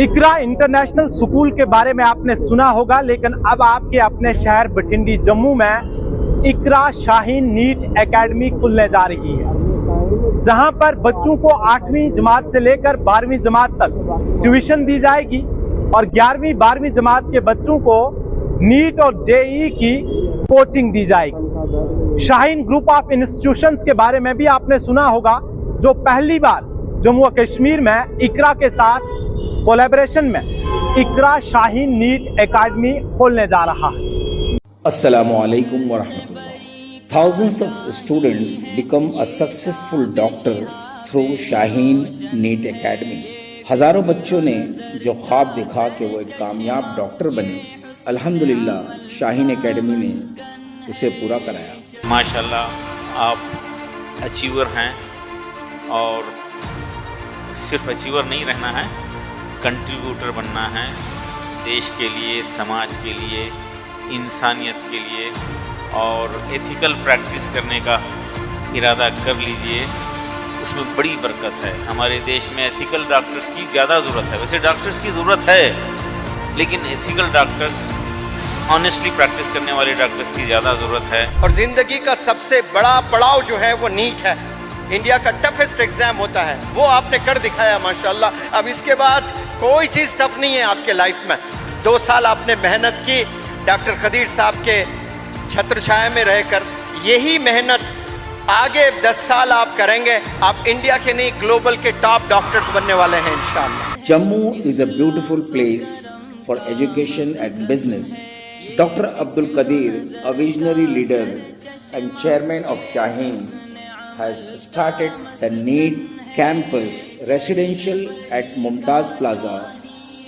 इकरा international school के बारे में आपने सुना होगा, लेकिन अब आपके अपने शहर बठिंडी जम्मू में इकरा शाहीन नीट एकेडमी खुलने जा रही है, जहां पर बच्चों को 8वीं जमात से लेकर 12वीं जमात तक ट्यूशन दी जाएगी और 11वीं 12वीं जमात के बच्चों को नीट और जेईई की कोचिंग दी जाएगी। शाहीन ग्रुप ऑफ इंस्टीट्यूशंस के बारे में भी आपने सुना होगा, जो पहली बार जम्मू और कश्मीर में इकरा के साथ कोलैबोरेशन में इकरा शाहीन नीट एकेडमी खोलने जा रहा है। Assalamu alaikum wa rahmatullah. Thousands of students become a successful doctor through Shaheen NEET Academy. हजारों बच्चों ने जो ख्वाब देखा कि वो एक कामयाब डॉक्टर बने, अल्हम्दुलिल्लाह शाहीन एकेडमी ने उसे पूरा कराया। माशाल्लाह आप अचीवर हैं और सिर्फ अचीवर नहीं रहना है, कंट्रीब्यूटर बनना है देश के लिए, समाज के लिए, इंसानियत के लिए, और एथिकल प्रैक्टिस करने का इरादा कर लीजिए, उसमें बड़ी बरकत है। हमारे देश में एथिकल डॉक्टर्स की ज़्यादा ज़रूरत है। वैसे डॉक्टर्स की ज़रूरत है, लेकिन एथिकल डॉक्टर्स, ऑनेस्टली प्रैक्टिस करने वाले डॉक्टर्स की ज़्यादा ज़रूरत है। और ज़िंदगी का सबसे बड़ा पड़ाव जो है वो नीट है। इंडिया का टफेस्ट एग्जाम होता है, वो आपने कर दिखाया माशाल्लाह। अब इसके बाद कोई चीज़ टफ नहीं है आपके लाइफ में। 2 साल आपने मेहनत की डॉक्टर खदीर साहब के छत्र छाया में रहकर, यही मेहनत आगे 10 साल आप करेंगे, आप इंडिया के नहीं ग्लोबल के टॉप डॉक्टर्स बनने वाले हैं इंशाअल्लाह। Jammu is a beautiful place for education and business. Dr. Abdul Qadir, a visionary leader and chairman of Shaheen, has started the NEET campus residential at Mumtaz Plaza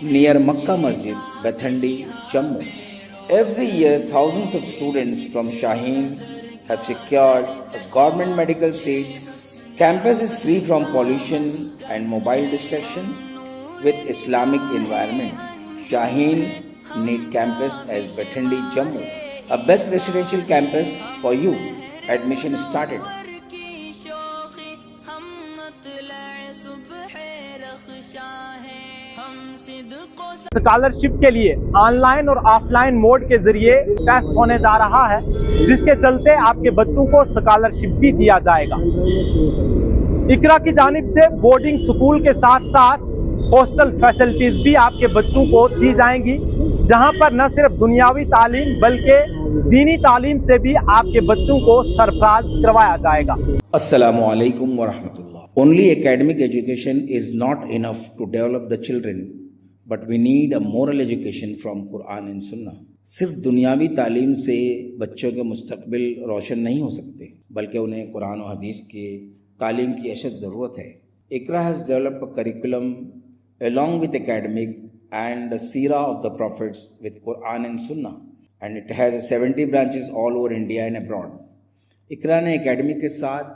near Makkah Masjid, Bathandi, Jammu. Every year, thousands of students from Shaheen have secured government medical seats. Campus is free from pollution and mobile distraction with Islamic environment. Shaheen NEET campus at Bathandi, Jammu, a best residential campus for you. Admission started. Scholarship के लिए online और offline mode के जरिए test होने जा रहा है, जिसके चलते आपके बच्चों को स्कॉलरशिप भी दिया जाएगा। इकरा की जानिब से बोर्डिंग स्कूल के साथ साथ हॉस्टल फैसिलिटीज भी आपके बच्चों को दी जाएंगी, जहां पर न सिर्फ दुनियावी तालीम बल्कि दीनी तालीम से भी आपके बच्चों को सरफराज करवाया जाएगा। Assalamu alaikum wa rahmatullah. Only academic education is not enough to develop the children, but we need a moral education from Quran and Sunnah. सिर्फ दुनियावी तालीम से बच्चों के मुस्तकबिल रोशन नहीं हो सकते, बल्कि उन्हें कुरान और हदीस के तालीम की अशद ज़रूरत है। इकरा has developed a curriculum along with academic and the seerah of the prophets with Quran and Sunnah, and it has 70 branches all over India and abroad. इकरा ने एकेडमी के साथ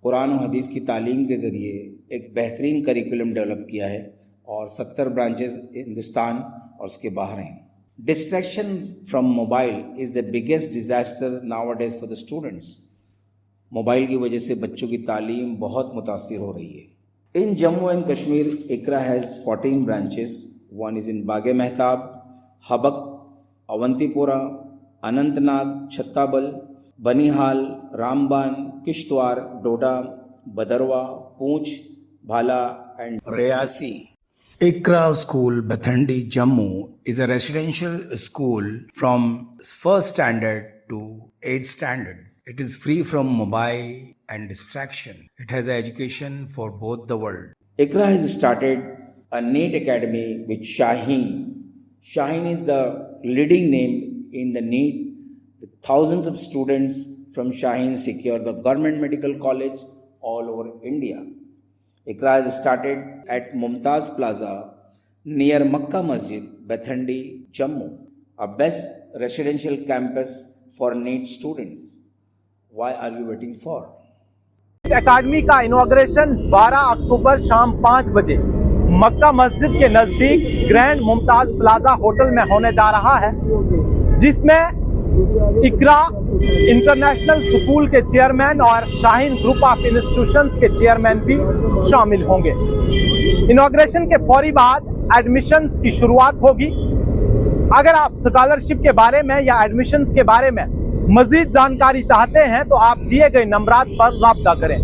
कुरान और हदीस की तालीम के ज़रिए एक बेहतरीन करिकुलम डेवलप किया है और 70 ब्रांचेस हिंदुस्तान और उसके बाहर हैं। Distraction from mobile is the biggest disaster nowadays for the students. Mobile की वजह से बच्चों की तालीम बहुत मुतासिर हो रही है। In Jammu and Kashmir, Iqra has 14 branches. One is in Baghe Mehtab, हबक, Awantipora, Anantnag, छत्ताबल, Banihal, रामबान, किश्तवाड़, डोडा, बदरवा, पूंछ, भाला and Reasi. Ikra School, Bathandi, Jammu is a residential school from 1st standard to 8th standard. It is free from mobile and distraction. It has education for both the world. Ikra has started a NEET academy with Shaheen. Shaheen is the leading name in the NEET. Thousands of students from Shaheen secure the government medical college all over India. Ikra has started at Mumtaz Plaza near Makkah Masjid, Bathandi, Jammu, a best residential campus for NEET students. Why are you waiting for? Academy का inauguration 12 अक्टूबर शाम 5 बजे मक्का मस्जिद के नज़दीक grand Mumtaz plaza hotel में होने जा रहा है, जिसमें इकरा इंटरनेशनल स्कूल के चेयरमैन और शाहीन ग्रुप ऑफ इंस्टीट्यूशंस के चेयरमैन भी शामिल होंगे। इनॉग्रेशन के फौरी बाद एडमिशन्स की शुरुआत होगी। अगर आप स्कॉलरशिप के बारे में या एडमिशन्स के बारे में मजीद जानकारी चाहते हैं तो आप दिए गए नंबरात पर राब्ता करें।